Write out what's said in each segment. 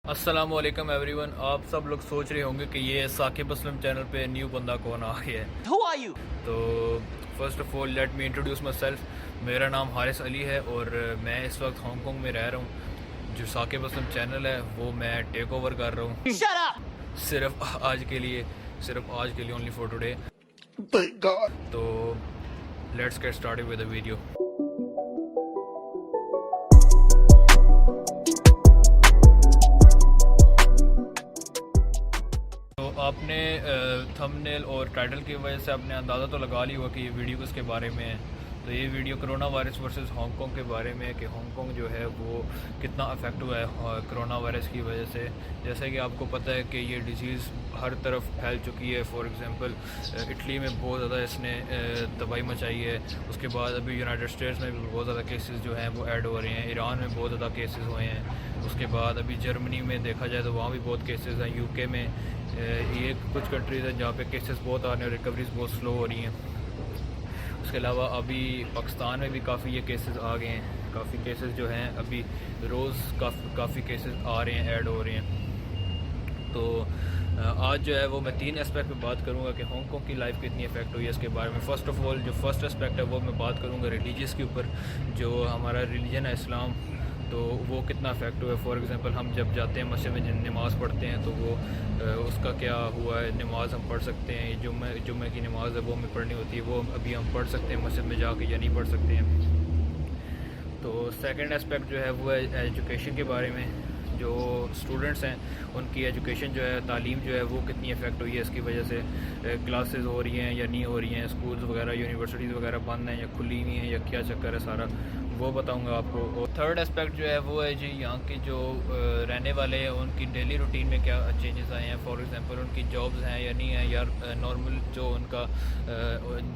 अस्सलाम वालेकुम एवरीवन। आप सब लोग सोच रहे होंगे कि ये साकिब असलम चैनल पे न्यू बंदा कौन आ गया है। Who are you? तो first of all let me introduce my self. मेरा नाम हारिस अली है और मैं इस वक्त हांगकॉन्ग में रह रहा हूँ। जो साकिब असलम चैनल है वो मैं टेक ओवर कर रहा हूँ Shut up! सिर्फ आज के लिए, only for today. Thank God. तो let's get started with the video. आपने थंबनेल और टाइटल की वजह से आपने अंदाज़ा तो लगा लिया होगा कि ये वीडियो किसके बारे में है। तो ये video corona virus versus Hong Kong के बारे में है कि हांगकॉन्ग जो है वो कितना अफेक्ट हुआ है कोरोना वायरस की वजह से। जैसे कि आपको पता है कि ये डिज़ीज़ हर तरफ फैल चुकी है। फॉर एग्ज़ाम्पल इटली में बहुत ज़्यादा इसने तबाही मचाई है। उसके बाद अभी यूनाइटेड स्टेट्स में भी बहुत ज़्यादा केसेस जो हैं वो ऐड हो रहे हैं। ईरान में बहुत ज़्यादा केसेस हुए हैं। उसके बाद अभी जर्मनी में देखा जाए तो वहाँ भी बहुत केसेस हैं। यूके में ये कुछ कंट्रीज़ हैं जहाँ पे केसेस बहुत आ रहे हैं, रिकवरीज बहुत स्लो हो रही हैं। उसके अलावा अभी पाकिस्तान में भी काफ़ी ये केसेस आ गए हैं। काफ़ी केसेस जो हैं अभी रोज़ काफ़ी केसेस आ रहे हैं, ऐड हो रहे हैं। तो आज जो है वो मैं 3 एस्पेक्ट पे बात करूंगा कि हांगकॉन्ग की लाइफ कितनी इफेक्ट हुई है इसके बारे में। फ़र्स्ट ऑफ़ ऑल जो फर्स्ट एस्पेक्ट है वो मैं बात करूंगा रिलीजियस के ऊपर। जो हमारा रिलीजन है इस्लाम, तो वो कितना अफेक्ट हुआ है। फॉर एग्ज़ाम्पल हम जब जाते हैं मस्जिद में नमाज़ पढ़ते हैं तो वो उसका क्या हुआ है। नमाज़ हम पढ़ सकते हैं, जुम्मे की नमाज़ है वो हमें पढ़नी होती है, वो अभी हम पढ़ सकते हैं मस्जिद में जाके या नहीं पढ़ सकते हैं। तो सेकंड एस्पेक्ट जो है वो है एजुकेशन के बारे में। जो स्टूडेंट्स हैं उनकी एजुकेशन जो है, तालीम जो है वो कितनी इफेक्ट हुई है इसकी वजह से। क्लासेस हो रही हैं या नहीं हो रही हैं, स्कूल्स वगैरह यूनिवर्सिटीज़ वगैरह बंद हैं या खुली हुई हैं या क्या चक्कर है सारा वो बताऊंगा आपको। और थर्ड एस्पेक्ट जो है वो है जी यहाँ के जो रहने वाले हैं उनकी डेली रूटीन में क्या चेंजेस आए हैं। फॉर एग्जांपल उनकी जॉब्स हैं या नहीं है, या नॉर्मल जो उनका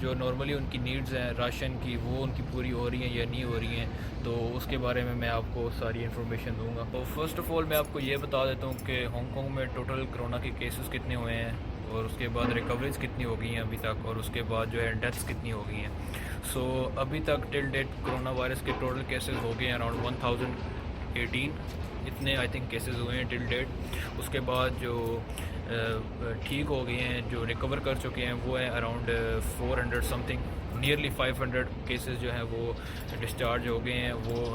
जो नॉर्मली उनकी नीड्स हैं राशन की वो उनकी पूरी हो रही हैं या नहीं हो रही हैं। तो उसके बारे में मैं आपको सारी इन्फॉर्मेशन दूंगा। तो फर्स्ट ऑफ़ ऑल मैं आपको ये बता देता हूँ कि हांगकॉन्ग में टोटल कोरोना के केसेस कितने हुए हैं और उसके बाद रिकवरीज कितनी हो गई हैं अभी तक, और उसके बाद जो है डेथ्स कितनी हो गई हैं। सो अभी तक टिल डेट कोरोना वायरस के टोटल केसेस हो गए हैं अराउंड 1018 इतने आई थिंक केसेस हुए हैं टिल डेट। उसके बाद जो ठीक हो गए हैं, जो रिकवर कर चुके हैं वो है अराउंड 400 समथिंग, नियरली 500 केसेस जो हैं वो डिस्चार्ज हो गए हैं। वो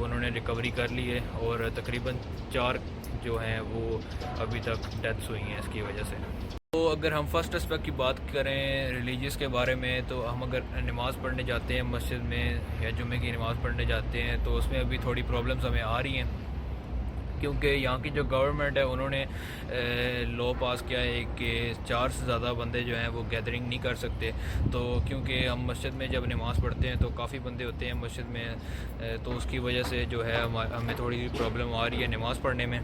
उन्होंने रिकवरी कर ली है और तकरीबन 4 जो हैं वो अभी तक डेथ्स हुई हैं इसकी वजह से। तो अगर हम फर्स्ट एस्पेक्ट की बात करें रिलीजियस के बारे में, तो हम अगर नमाज़ पढ़ने जाते हैं मस्जिद में या जुम्मे की नमाज़ पढ़ने जाते हैं तो उसमें अभी थोड़ी प्रॉब्लम्स हमें आ रही हैं, क्योंकि यहाँ की जो गवर्नमेंट है उन्होंने लॉ पास किया है कि 4 से ज़्यादा बंदे जो हैं वो गैदरिंग नहीं कर सकते। तो क्योंकि हम मस्जिद में जब नमाज़ पढ़ते हैं तो काफ़ी बंदे होते हैं मस्जिद में, तो उसकी वजह से जो है हमें थोड़ी प्रॉब्लम आ रही है नमाज़ पढ़ने में।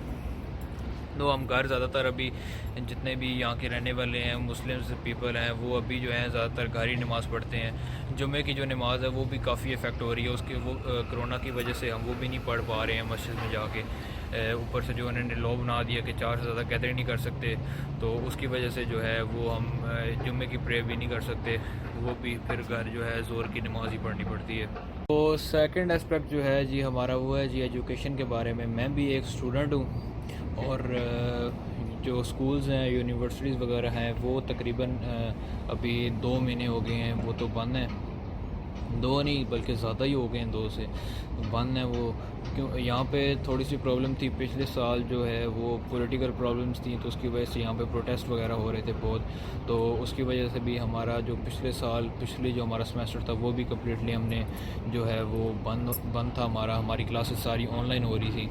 तो हम घर ज़्यादातर अभी जितने भी यहाँ के रहने वाले हैं मुस्लिम्स पीपल हैं वो अभी जो है ज़्यादातर घर ही नमाज़ पढ़ते हैं। जुम्मे की जो नमाज़ है वो भी काफ़ी इफ़ेक्ट हो रही है उसके, वो कोरोना की वजह से हम वो भी नहीं पढ़ पा रहे हैं मस्जिद में जाके। ऊपर से जो उन्होंने लॉ बना दिया कि 4 से ज़्यादा गैदरिंग नहीं कर सकते, तो उसकी वजह से जो है वो हम जुम्मे की प्रेयर भी नहीं कर सकते, वो भी फिर घर जो है ज़ोर की नमाज़ ही पढ़नी पड़ती है। तो सेकंड एस्पेक्ट जो है जी हमारा वो है जी एजुकेशन के बारे में। मैं भी एक स्टूडेंट हूँ और जो स्कूल्स हैं यूनिवर्सिटीज़ वगैरह हैं वो तकरीबन अभी 2 महीने हो गए हैं वो तो बंद हैं। 2 नहीं बल्कि ज़्यादा ही हो गए हैं, 2 से बंद हैं वो। क्यों यहाँ पे थोड़ी सी प्रॉब्लम थी पिछले साल जो है वो पॉलिटिकल प्रॉब्लम्स थी, तो उसकी वजह से यहाँ पे प्रोटेस्ट वगैरह हो रहे थे बहुत। तो उसकी वजह से भी हमारा जो पिछले जो हमारा सेमेस्टर था वो भी कम्प्लीटली हमने जो है वो बंद था हमारी क्लासेस सारी ऑनलाइन हो रही थी।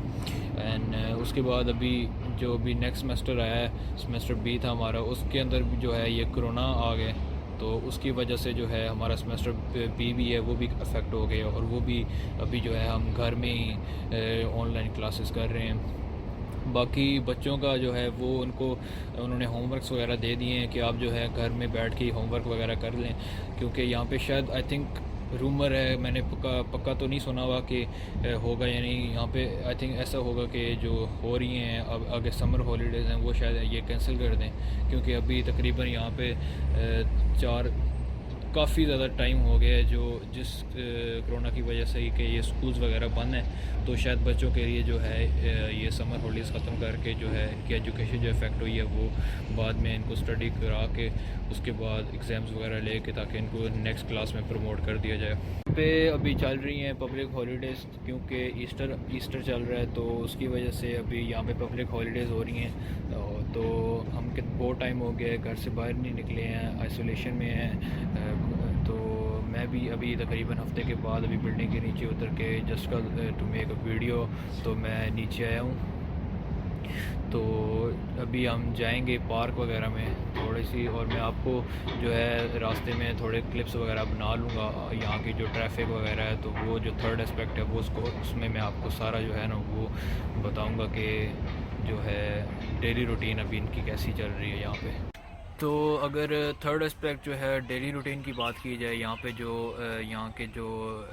एंड उसके बाद अभी जो भी नेक्स्ट सेमेस्टर आया है, सेमेस्टर बी था हमारा, उसके अंदर भी जो है ये कोरोना आ गए, तो उसकी वजह से जो है हमारा सेमेस्टर बी भी है वो भी अफेक्ट हो गया और वो भी अभी जो है हम घर में ही ऑनलाइन क्लासेस कर रहे हैं। बाकी बच्चों का जो है वो उन्होंने होमवर्क्स वगैरह दे दिए हैं कि आप जो है घर में बैठ के ही होमवर्क वगैरह कर लें, क्योंकि यहाँ पे शायद आई थिंक रूमर है, मैंने पक्का तो नहीं सुना हुआ कि होगा या नहीं। यहाँ पे आई थिंक ऐसा होगा कि जो हो रही हैं अब आगे समर हॉलीडेज़ हैं वो शायद ये कैंसिल कर दें, क्योंकि अभी तकरीबन यहाँ पे 4 काफ़ी ज़्यादा टाइम हो गया है जो जिस कोरोना की वजह से ही कि ये स्कूल्स वगैरह बंद हैं, तो शायद बच्चों के लिए जो है ये समर हॉलीडेज़ ख़त्म करके जो है इनकी एजुकेशन जो इफेक्ट हुई है वो बाद में इनको स्टडी करा के उसके बाद एग्ज़ाम्स वगैरह ले के ताकि इनको नेक्स्ट क्लास में प्रमोट कर दिया जाए। पे अभी चल रही हैं पब्लिक हॉलीडेज़ क्योंकि ईस्टर चल रहा है, तो उसकी वजह से अभी यहाँ पे पब्लिक हॉलीडेज़ हो रही हैं। तो हम बहुत टाइम हो गया है घर से बाहर नहीं निकले हैं, आइसोलेशन में हैं। तो मैं भी अभी तकरीबन हफ्ते के बाद अभी बिल्डिंग के नीचे उतर के जस्ट कल टू मेक अ वीडियो तो मैं नीचे आया हूँ। तो अभी हम जाएंगे पार्क वगैरह में थोड़ी सी, और मैं आपको जो है रास्ते में थोड़े क्लिप्स वगैरह बना लूँगा यहाँ की जो ट्रैफिक वगैरह है, तो वो जो थर्ड एस्पेक्ट है वो उसमें मैं आपको सारा जो है ना वो बताऊँगा कि जो है डेली रूटीन अभी इनकी कैसी चल रही है यहाँ पे। तो अगर थर्ड एस्पेक्ट जो है डेली रूटीन की बात की जाए, यहाँ पे जो यहाँ के जो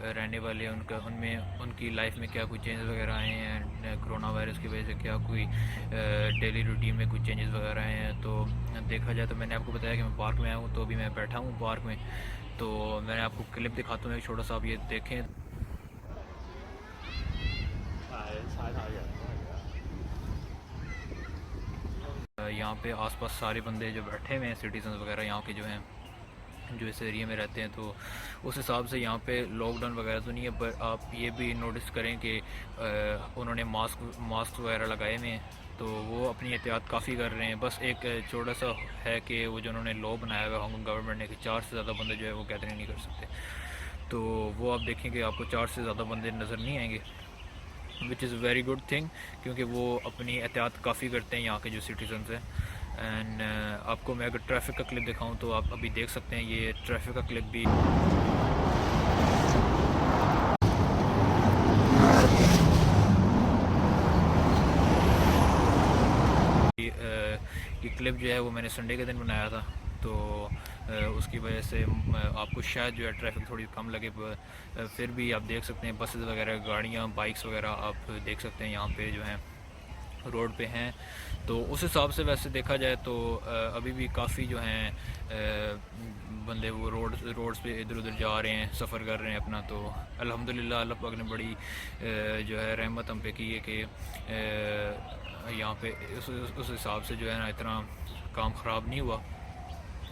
रहने वाले हैं उनका उनमें उनकी लाइफ में क्या कोई चेंजेस वगैरह आए हैं कोरोना वायरस की वजह से, क्या कोई डेली रूटीन में कुछ चेंजेस वगैरह आए हैं। तो देखा जाए तो मैंने आपको बताया कि मैं पार्क में आया हूँ, तो अभी मैं बैठा हूँ पार्क में। तो मैंने आपको क्लिप दिखाता हूँ एक छोटा सा, आप ये देखें। यहाँ पे आसपास सारे बंदे जो बैठे हुए हैं सिटीजन वगैरह यहाँ के जो हैं जो इस एरिया में रहते हैं, तो उस हिसाब से यहाँ पे लॉकडाउन वगैरह तो नहीं है, पर आप ये भी नोटिस करें कि उन्होंने मास्क वगैरह लगाए हुए हैं, तो वो अपनी एहतियात काफ़ी कर रहे हैं। बस एक छोटा सा है कि वो जो उन्होंने लॉ बनाया हुआ हांगकॉन्ग गवर्नमेंट ने कि 4 से ज़्यादा बंदे जो है वो गैदरिंग नहीं कर सकते, तो वो आप देखेंगे आपको 4 से ज़्यादा बंदे नज़र नहीं आएंगे, which is very good thing, क्योंकि वो अपनी एहतियात काफ़ी करते हैं यहाँ के जो सिटीजन्स हैं। एंड आपको मैं अगर ट्रैफिक का क्लिप दिखाऊं तो आप अभी देख सकते हैं, ये ट्रैफिक का क्लिप भी ये क्लिप जो है वो मैंने संडे के दिन बनाया था, तो उसकी वजह से आपको शायद जो है ट्रैफिक थोड़ी कम लगे, पर फिर भी आप देख सकते हैं बसेस वगैरह, गाड़ियाँ, बाइक्स वगैरह आप देख सकते हैं यहाँ पे जो हैं रोड पे हैं। तो उस हिसाब से वैसे देखा जाए तो अभी भी काफ़ी जो हैं बंदे वो रोड्स पे इधर उधर जा रहे हैं, सफ़र कर रहे हैं अपना। तो अल्हम्दुलिल्लाह अल्लाह पाक ने बड़ी जो है रहमत हम पे की है कि यहाँ पे उस हिसाब से जो है ना इतना काम ख़राब नहीं हुआ,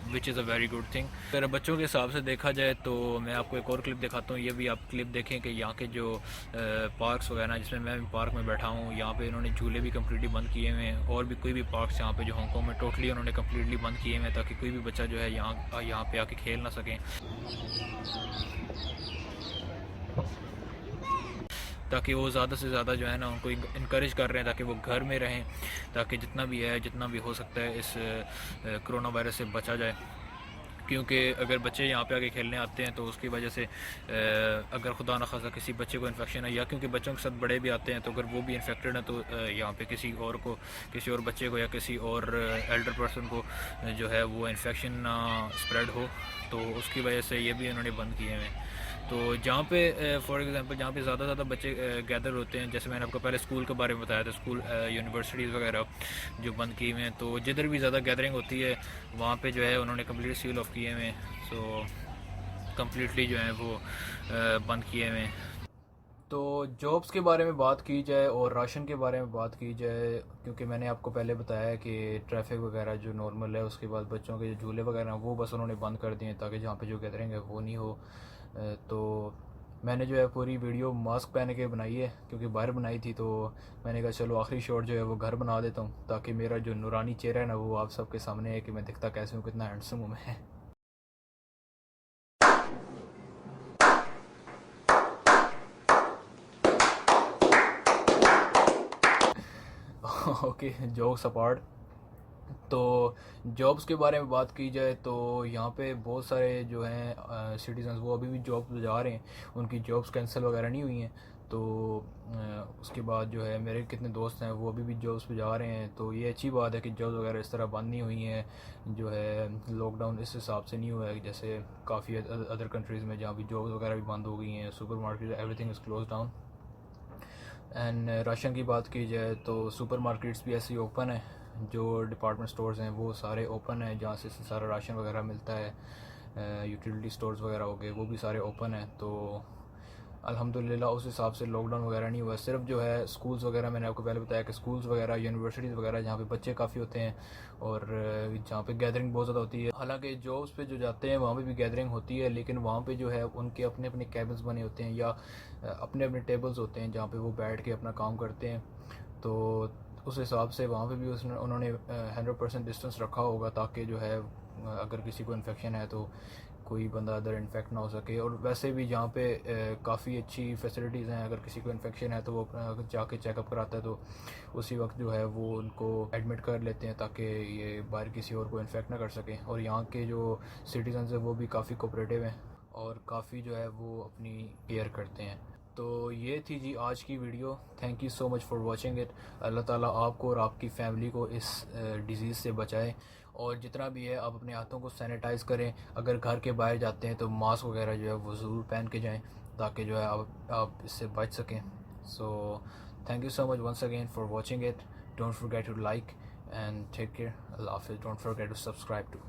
which is a very good thing. अगर बच्चों के हिसाब से देखा जाए तो मैं आपको एक और क्लिप दिखाता हूँ, ये भी आप क्लिप देखें कि यहाँ के जो पार्क्स वगैरह, जिसमें मैं पार्क में बैठा हूँ, यहाँ पे इन्होंने झूले भी कम्प्लीटली बंद किए हुए हैं, और भी कोई भी पार्क्स यहाँ पे जो हांगकॉन्ग में टोटली उन्होंने कम्प्लीटली बंद किए हुए हैं, ताकि कोई भी बच्चा जो है यहाँ पे आके खेल ना सकें, ताकि वो ज़्यादा से ज़्यादा जो है ना उनको इनक्रेज कर रहे हैं ताकि वो घर में रहें, ताकि जितना भी हो सकता है इस कोरोना वायरस से बचा जाए। क्योंकि अगर बच्चे यहाँ पे आके खेलने आते हैं तो उसकी वजह से अगर खुदा न खासा किसी बच्चे को इन्फेक्शन है, या क्योंकि बच्चों के साथ बड़े भी आते हैं, तो अगर वो भी इन्फेक्टेड हैं तो यहाँ पे किसी और बच्चे को या किसी और एल्डर पर्सन को जो है वो इन्फेक्शन ना स्प्रेड हो, तो उसकी वजह से ये भी इन्होंने बंद किए हुए हैं। तो जहाँ पे फॉर एग्ज़ाम्पल जहाँ पे ज़्यादा बच्चे गैदर होते हैं, जैसे मैंने आपको पहले स्कूल के बारे में बताया था, स्कूल यूनिवर्सिटीज़ वगैरह जो बंद किए हुए हैं, तो जिधर भी ज़्यादा गैदरिंग होती है वहाँ पे जो है उन्होंने कम्प्लीट सील ऑफ किए हुए हैं, सो कम्प्लीटली जो है वो बंद किए हुए हैं। तो जॉब्स के बारे में बात की जाए और राशन के बारे में बात की जाए, क्योंकि मैंने आपको पहले बताया कि ट्रैफिक वगैरह जो नॉर्मल है, उसके बाद बच्चों के जो झूले वगैरह वो बस उन्होंने बंद कर दिए ताकि जहाँ पे जो गैदरिंग है वो नहीं हो। तो मैंने जो है पूरी वीडियो मास्क पहन के बनाई है, क्योंकि बाहर बनाई थी, तो मैंने कहा चलो आखिरी शॉट जो है वो घर बना देता हूँ, ताकि मेरा जो नूरानी चेहरा है ना वो आप सबके सामने है कि मैं दिखता कैसे हूँ, कितना हैंडसम हूँ मैं। Okay, jokes apart. तो जॉब्स के बारे में बात की जाए तो यहाँ पे बहुत सारे जो हैं सिटीजन्स वो अभी भी जॉब जा रहे हैं, उनकी जॉब्स कैंसिल वगैरह नहीं हुई हैं। तो उसके बाद जो है मेरे कितने दोस्त हैं वो अभी भी जॉब्स पे जा रहे हैं, तो ये अच्छी बात है कि जॉब्स वगैरह इस तरह बंद नहीं हुई हैं, जो है लॉकडाउन इस हिसाब से नहीं हुआ है जैसे काफ़ी अदर कंट्रीज़ में जहाँ भी जॉब्स वगैरह भी बंद हो गई हैं, super market everything is close down. And ration की बात की जाए तो सुपर मार्केट्स भी ऐसे ही ओपन है, जो डिपार्टमेंट स्टोर्स हैं वो सारे ओपन हैं जहाँ से सारा राशन वगैरह मिलता है। यूटिलिटी स्टोर्स वगैरह हो गए, वो भी सारे ओपन हैं। तो अल्हम्दुलिल्लाह उस हिसाब से लॉकडाउन वगैरह नहीं हुआ। सिर्फ जो है स्कूल्स वगैरह, मैंने आपको पहले बताया कि स्कूल्स वगैरह, यूनिवर्सिटीज़ वगैरह जहाँ पे बच्चे काफ़ी होते हैं और जहाँ पे गैदरिंग बहुत ज़्यादा होती है। हालांकि जॉब्स पे जो जाते हैं वहाँ पे भी गैदरिंग होती है, लेकिन वहाँ पे जो है उनके अपने अपने कैबिन्स बने होते हैं या अपने अपने टेबल्स होते हैं जहाँ पे वो बैठ के अपना काम करते हैं। तो उस हिसाब से वहाँ पे भी उन्होंने 100% डिस्टेंस रखा होगा, ताकि जो है अगर किसी को इन्फेक्शन है तो कोई बंदा अदर इन्फेक्ट ना हो सके। और वैसे भी जहाँ पे काफ़ी अच्छी फैसिलिटीज़ हैं, अगर किसी को इन्फेक्शन है तो वो जाके चेकअप कराता है, तो उसी वक्त जो है वो उनको एडमिट कर लेते हैं ताकि ये बाहर किसी और को इन्फेक्ट ना कर सकें। और यहाँ के जो सिटीजन्स हैं वो भी काफ़ी कोऑपरेटिव हैं और काफ़ी जो है वो अपनी केयर करते हैं। तो ये थी जी आज की video. Thank you so much for watching it. Allah ताला आपको और आपकी फैमिली को इस डिज़ीज़ से बचाए, और जितना भी है आप अपने हाथों को सैनिटाइज़ करें। अगर घर के बाहर जाते हैं तो मास्क वगैरह जो है वो ज़रूर पहन के जाएं, ताकि जो है आप इससे बच सकें। So thank you so much once again for watching it. Don't forget to like and take care. Allah हाफिज़। Don't forget to subscribe to.